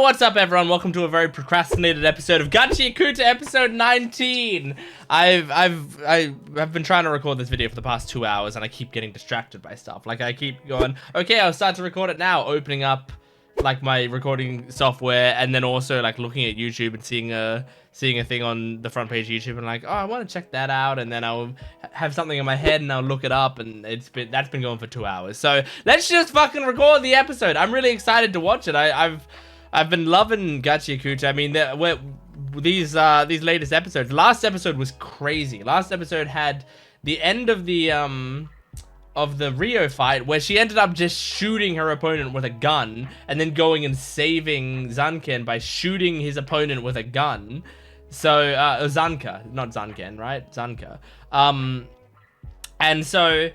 what's up everyone? Welcome to a very procrastinated episode of Gachiakuta episode 19. I've been trying to record this video for the past 2 hours and I keep getting distracted by stuff. Like I keep going, okay, I'll start to record it now, opening up like my recording software and then also like looking at YouTube and seeing a thing on the front page of YouTube and like, oh, I want to check that out, and then I'll have something in my head and I'll look it up, and that's been going for 2 hours. So let's just fucking record the episode. I'm really excited to watch it. I've been loving Gachiakuta. I mean, these latest episodes. Last episode was crazy. Last episode had the end of the Rio fight where she ended up just shooting her opponent with a gun and then going and saving Zanken by shooting his opponent with a gun. So Zanka, not Zanken, right? Zanka. And so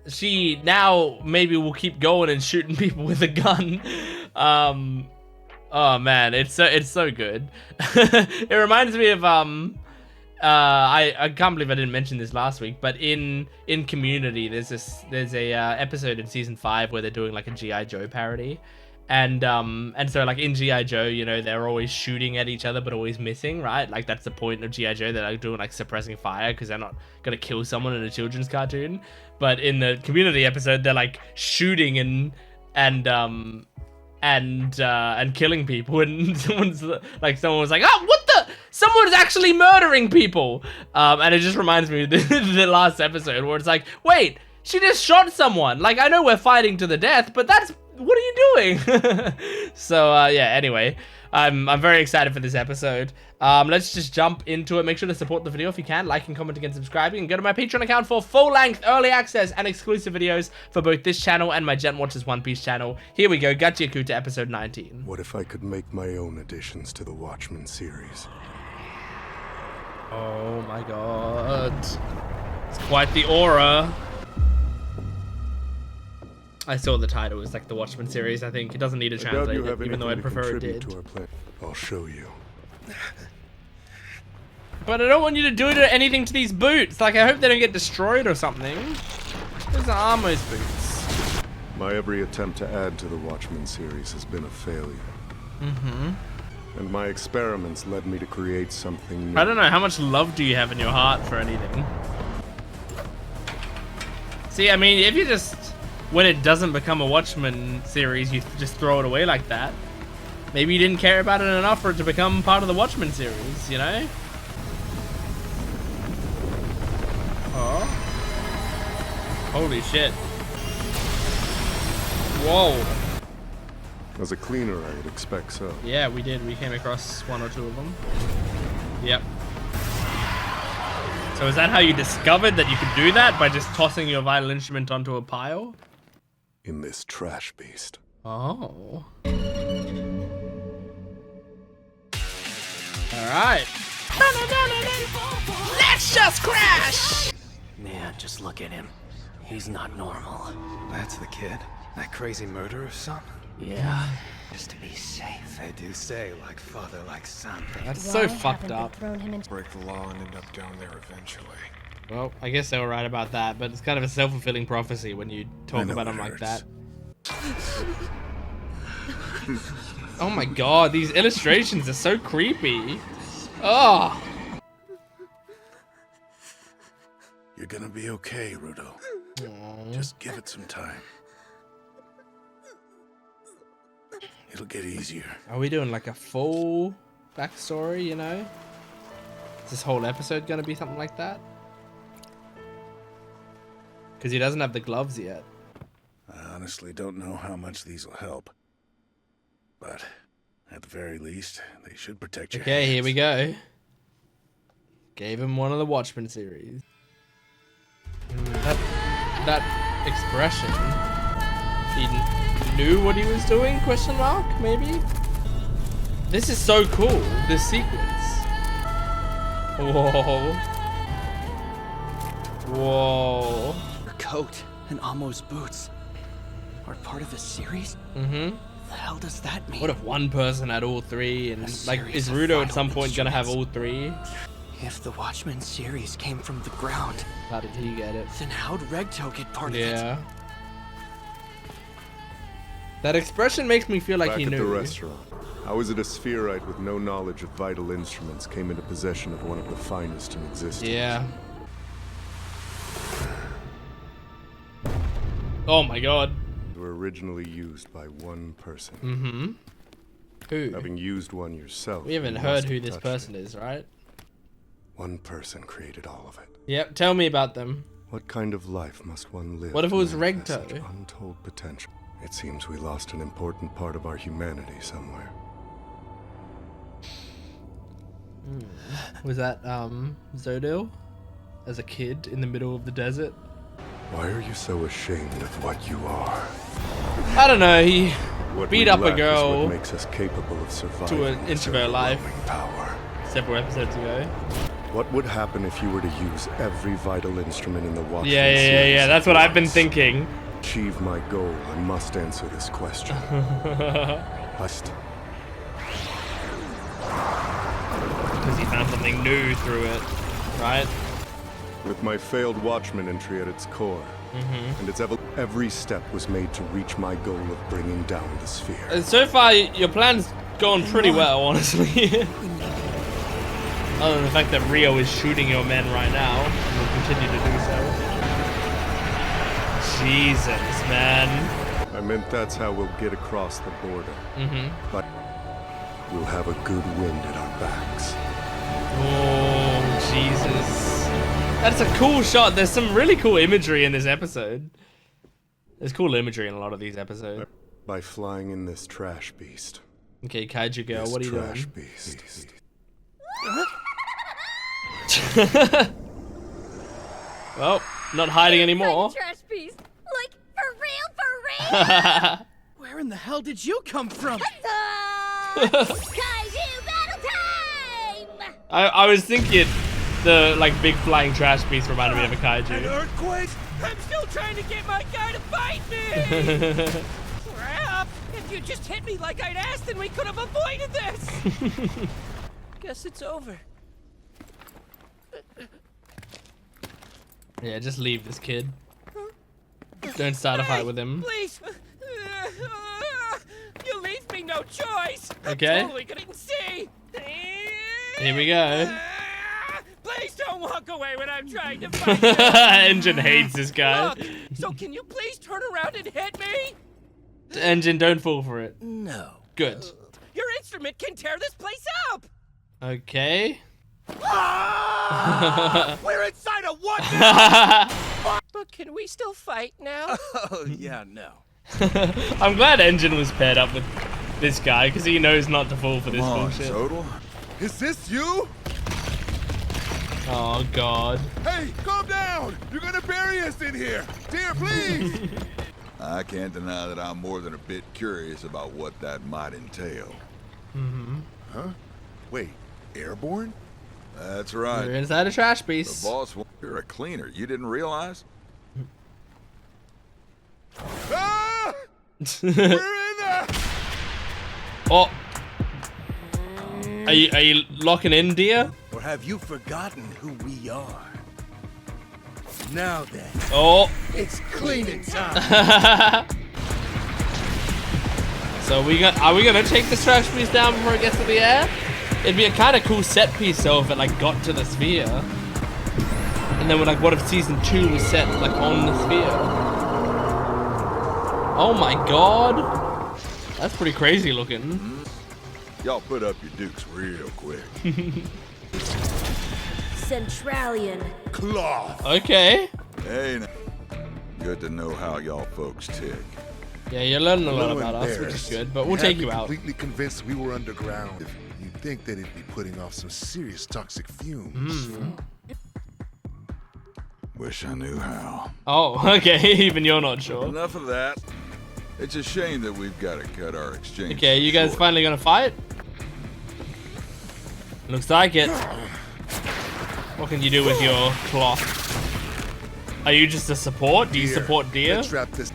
she now maybe will keep going and shooting people with a gun. Oh man, it's so good. It reminds me of I can't believe I didn't mention this last week, but in Community there's a episode in season 5 where they're doing like a G.I. Joe parody, and so like in G.I. Joe, you know, they're always shooting at each other but always missing, right? Like that's the point of G.I. Joe. They're like doing like suppressing fire because they're not gonna kill someone in a children's cartoon. But in the Community episode, they're like shooting and killing people, and someone was like, oh, what the? Someone's actually murdering people. And it just reminds me of the last episode where it's like, wait, she just shot someone. Like, I know we're fighting to the death, but what are you doing? So yeah, anyway, I'm very excited for this episode. Let's just jump into it. Make sure to support the video if you can, liking, commenting, and subscribing, and go to my Patreon account for full-length early access and exclusive videos for both this channel and my Jent Watches One Piece channel. Here we go, Gachiakuta episode 19. What if I could make my own additions to the Watchmen series? Oh my god. It's quite the aura. I saw the title. It's like the Watchmen series, I think. It doesn't need to translate it, even though I'd prefer it did. I'll show you. But I don't want you to do anything to these boots. Like, I hope they don't get destroyed or something. Those are Armo's boots. My every attempt to add to the Watchmen series has been a failure. Mm-hmm. And my experiments led me to create something new. I don't know, how much love do you have in your heart for anything? See, I mean, if you just... when it doesn't become a Watchmen series, you just throw it away like that. Maybe you didn't care about it enough for it to become part of the Watchmen series, you know? Oh. Holy shit. Whoa. As a cleaner, I would expect so. Yeah, we did. We came across 1 or 2 of them. Yep. So is that how you discovered that you could do that? By just tossing your vital instrument onto a pile? In this trash beast. Oh. Alright. Let's just crash! Man, just look at him. He's not normal. That's the kid? That crazy murderer's son? Yeah. Just to be safe. They do say, like father, like son. That's so fucked up. Break the law and end up down there eventually. Well, I guess they were right about that, but it's kind of a self-fulfilling prophecy when you talk about them like that. Oh my god, these illustrations are so creepy. Oh. You're gonna be okay, Rudo. Just give it some time. It'll get easier. Are we doing like a full backstory, you know? Is this whole episode gonna be something like that? Because he doesn't have the gloves yet. I honestly don't know how much these will help. But at the very least, they should protect your hands. Here we go. Gave him one of the Watchmen series. That expression. He knew what he was doing? Question mark? Maybe? This is so cool. This sequence. Whoa. Whoa. Her coat and Amo's boots are part of the series? Mm-hmm. What the hell does that mean? What if one person had all 3 and like is Rudo at some point gonna have all 3? If the Watchmen series came from the ground, How did he get it? then how'd Regto get part of it? Yeah. That expression makes me feel like Back he at the knew. restaurant, how is it a spherite with no knowledge of vital instruments came into possession of one of the finest in existence? Yeah. Oh my god. They were originally used by one person. Mm-hmm. Who? Having used one yourself, We haven't you heard must who have this touched person it. is, right? One person created all of it. Yep, tell me about them. What kind of life must one live? What if it to was manifest Regto? such untold potential. It seems we lost an important part of our humanity somewhere. Was that, Zodil? As a kid in the middle of the desert? Why are you so ashamed of what you are? I don't know, he What beat we up a lack is girl what makes us capable of surviving to an this inch of her life overwhelming power. several episodes ago. What would happen if you were to use every vital instrument in the Watchmen Yeah, series that's at what I've been once? thinking. Achieve my goal, I must answer this question. Must. Because he found something new through it, right? With my failed Watchmen entry at its core, and its every step was made to reach my goal of bringing down the sphere. And so far, your plan's going pretty well, honestly. Other than the fact that Rio is shooting your men right now, and will continue to do so. Jesus, man. I meant that's how we'll get across the border. But we'll have a good wind at our backs. Oh, Jesus. That's a cool shot. There's some really cool imagery in this episode. There's cool imagery in a lot of these episodes. By flying in this trash beast. Okay, Kaiju girl, This what are you trash doing? beast. Well, not hiding anymore. Trash piece. Like, for real? Where in the hell did you come from? Kaiju battle time! I was thinking the like big flying trash piece reminded me of a kaiju. Earthquake? I'm still trying to get my guy to fight me! Crap! If you just hit me like I'd asked, then we could have avoided this! Guess it's over. Yeah, just leave this kid. Don't start a fight with him. Please! You leave me no choice! Okay. I'm totally gonna see! Here we go. Please don't walk away when I'm trying to fight you! Engine hates this guy. Look, so can you please turn around and hit me? Engine, don't fall for it. No. Good. Your instrument can tear this place up! Okay. We're inside a what now? But can we still fight now? Oh, yeah, no. I'm glad Engine was paired up with this guy because he knows not to fall for this Come on, bullshit. Zodil. Is this you? Oh god. Hey, calm down! You're gonna bury us in here! Dear, please! I can't deny that I'm more than a bit curious about what that might entail. Huh? Wait, airborne? That's We're right. inside a trash The piece. boss, you're a cleaner. You didn't realize? Ah! We're in there! Oh. Are you locking in, dear? Or have you forgotten who we are? Now then, Oh. it's cleaning time. So are we gonna take this trash piece down before it gets to the air? It'd be a kind of cool set piece though if it like got to the sphere. And then we're like, what if season 2 was set like on the sphere? Oh my god. That's pretty crazy looking. Y'all put up your dukes real quick. Centralian. Cloth! Okay. Hey, now. Good to know how y'all folks tick. Yeah, you're learning a lot about us, which is good, but we'll take you out. Completely convinced we were underground. If you think that it'd be putting off some serious toxic fumes. Wish I knew how. Oh, okay, even you're not sure. Enough of that. It's a shame that we've got to cut our exchange. Okay, you guys short. finally gonna fight? Looks like it. What can you do with your cloth? Are you just a support? Do you support deer? Let's wrap this.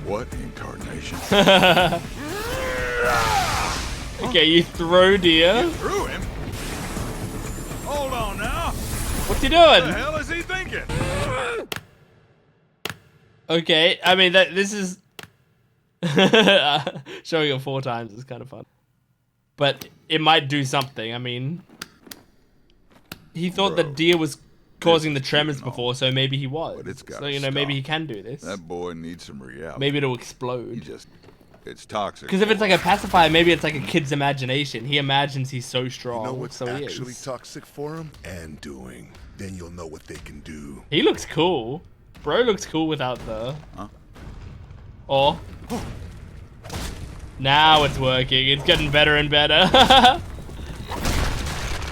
What incarnation? Okay, you throw deer. Threw him? Hold on now. What's he What the doing? hell is he thinking? Okay, I mean this is Showing it 4 times is kind of fun. But it might do something. I mean, he thought Bro, that deer was causing the tremors before, so maybe he was. But it's So, you know, maybe he can do this. That boy needs some reality. Maybe it'll He explode. just, it's toxic. Because if it's like a pacifier, maybe it's like a kid's imagination. He imagines he's so strong, You know what's so he actually is. toxic for him? And doing. Then you'll know what they can do. He looks cool. Bro looks cool without the... Huh? Oh. Now it's working. It's getting better and better.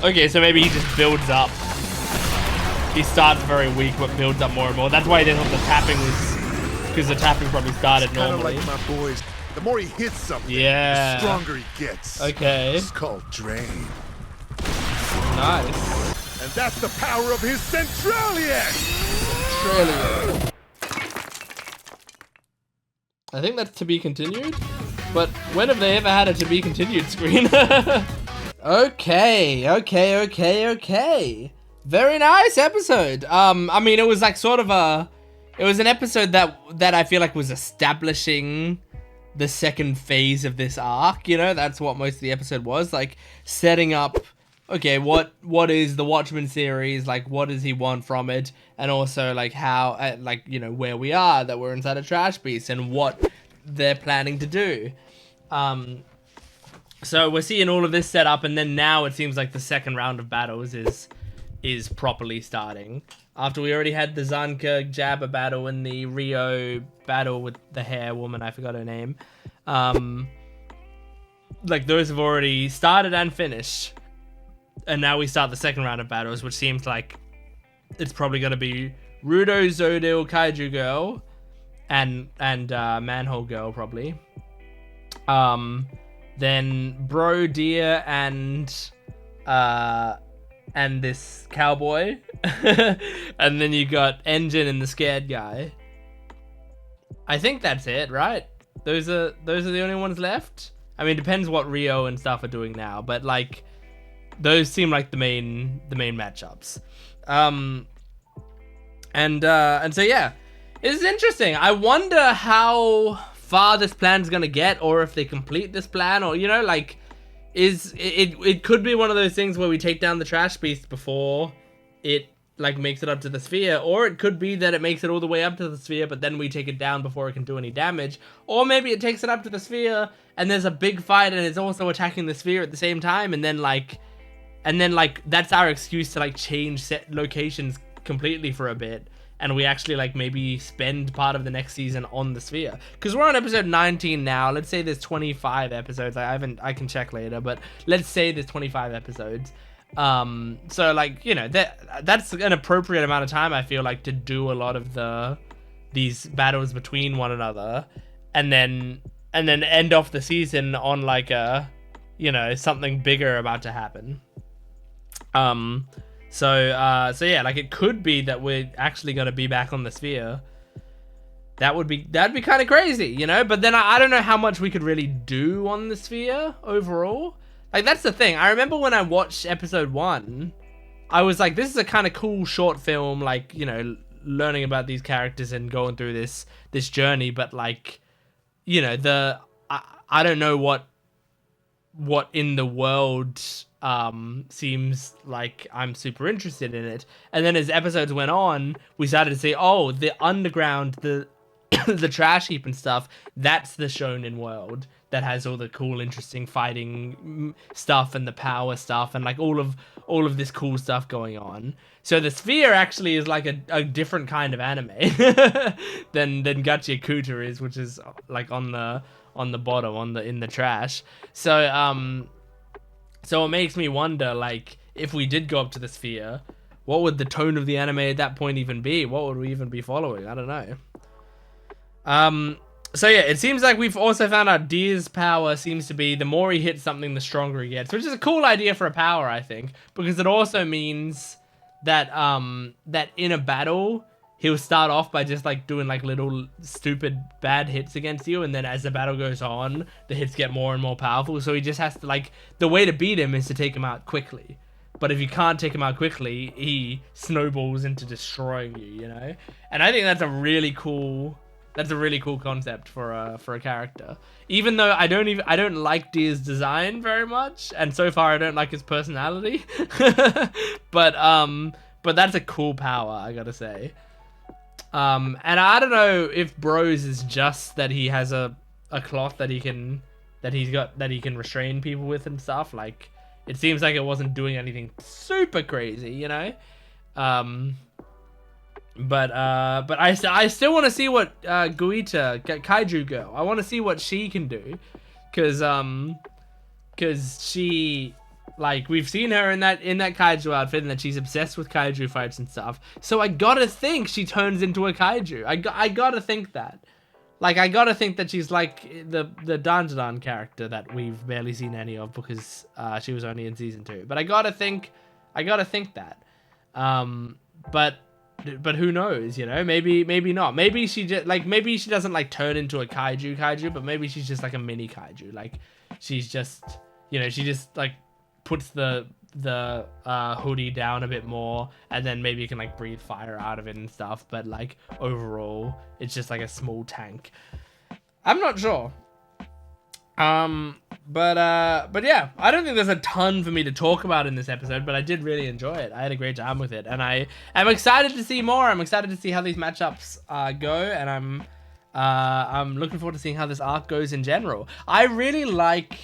Okay, so maybe he just builds up. He starts very weak, but builds up more and more. That's why they thought the tapping was... Because the tapping probably started Kind of normally. like my boys. The more he hits something, Yeah. the stronger he gets. Okay. It's called drain. Nice. And that's the power of his Centralian! I think that's to be continued. But when have they ever had a to be continued screen? Okay. Very nice episode. I mean, it was like sort of it was an episode that I feel like was establishing the second phase of this arc, you know? That's what most of the episode was, like setting up, okay, what is the Watchmen series, like what does he want from it, and also like how, like, you know, where we are, that we're inside a trash beast, and what they're planning to do. So we're seeing all of this set up, and then now it seems like the second round of battles is properly starting. After we already had the Zanka Jabba battle and the Rio battle with the hair woman, I forgot her name. Like those have already started and finished. And now we start the second round of battles, which seems like it's probably going to be Rudo, Zodil, Kaiju Girl, and Manhole Girl probably. Then Bro, Deer, and this cowboy. And then you got Engine and the scared guy. I think that's it, right? Those are the only ones left. I mean, it depends what Rio and stuff are doing now, but like those seem like the main matchups. And so yeah, it's interesting. I wonder how far this plan's gonna get, or if they complete this plan, or, you know, like, it could be one of those things where we take down the trash beast before it like makes it up to the sphere, or it could be that it makes it all the way up to the sphere, but then we take it down before it can do any damage, or maybe it takes it up to the sphere and there's a big fight and it's also attacking the sphere at the same time, and then like that's our excuse to like change set locations completely for a bit, and we actually like maybe spend part of the next season on the sphere, because we're on episode 19 now. Let's say there's 25 episodes. I can check later, but let's say there's 25 episodes. So like, you know, that's an appropriate amount of time, I feel like, to do a lot of these battles between one another, and then end off the season on like a, you know, something bigger about to happen. So yeah, like it could be that we're actually going to be back on the sphere. That'd be kind of crazy, you know? But then I don't know how much we could really do on the sphere overall. Like, that's the thing. I remember when I watched episode 1, I was like, this is a kind of cool short film, like, you know, learning about these characters and going through this journey. But like, you know, I don't know what in the world seems like I'm super interested in it. And then as episodes went on, we started to see, oh, the underground, the the trash heap and stuff, that's the shonen world that has all the cool, interesting fighting stuff and the power stuff and like all of this cool stuff going on. So the sphere actually is like a different kind of anime than Gachiakuta is, which is like on the bottom, in the trash. So it makes me wonder, like, if we did go up to the sphere, what would the tone of the anime at that point even be? What would we even be following? I don't know. So yeah, it seems like we've also found out Deer's power seems to be the more he hits something, the stronger he gets, which is a cool idea for a power, I think, because it also means that that in a battle, he'll start off by just like doing like little stupid bad hits against you, and then as the battle goes on, the hits get more and more powerful. So he just has to, like, the way to beat him is to take him out quickly. But if you can't take him out quickly, he snowballs into destroying you, you know? And I think that's a really cool That's a really cool concept for a character. Even though I don't like Deer's design very much, and so far I don't like his personality. but that's a cool power, I gotta say. And I don't know if Bros is just that he has a cloth that he can restrain people with and stuff. Like, it seems like it wasn't doing anything super crazy, you know. But I still want to see what Guita, Kaiju Girl. I want to see what she can do, cause she, like, we've seen her in that Kaiju outfit, and that she's obsessed with Kaiju fights and stuff. So I gotta think she turns into a Kaiju. I gotta think that. Like, I gotta think that she's like the Dandadan character that we've barely seen any of, because she was only in season 2. But I gotta think that. But who knows, you know? Maybe not. Maybe she just maybe she doesn't like turn into a kaiju, but maybe she's just like a mini kaiju. Like, she's just, you know, she just like puts the hoodie down a bit more, and then maybe you can like breathe fire out of it and stuff. But like, overall, it's just like a small tank. I'm not sure. But yeah, I don't think there's a ton for me to talk about in this episode, but I did really enjoy it. I had a great time with it, and I am excited to see more. I'm excited to see how these matchups go, and I'm looking forward to seeing how this arc goes in general. I really like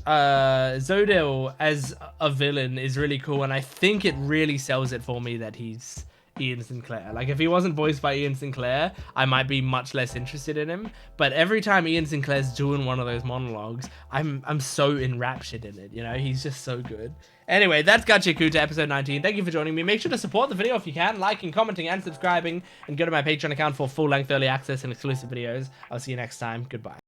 Zodil as a villain is really cool, and I think it really sells it for me that he's Ian Sinclair. Like, if he wasn't voiced by Ian Sinclair, I might be much less interested in him. But every time Ian Sinclair's doing one of those monologues, I'm so enraptured in it, you know? He's just so good. Anyway, that's Gachiakuta episode 19. Thank you for joining me. Make sure to support the video if you can, liking, commenting, and subscribing, and go to my Patreon account for full-length early access and exclusive videos. I'll see you next time. Goodbye.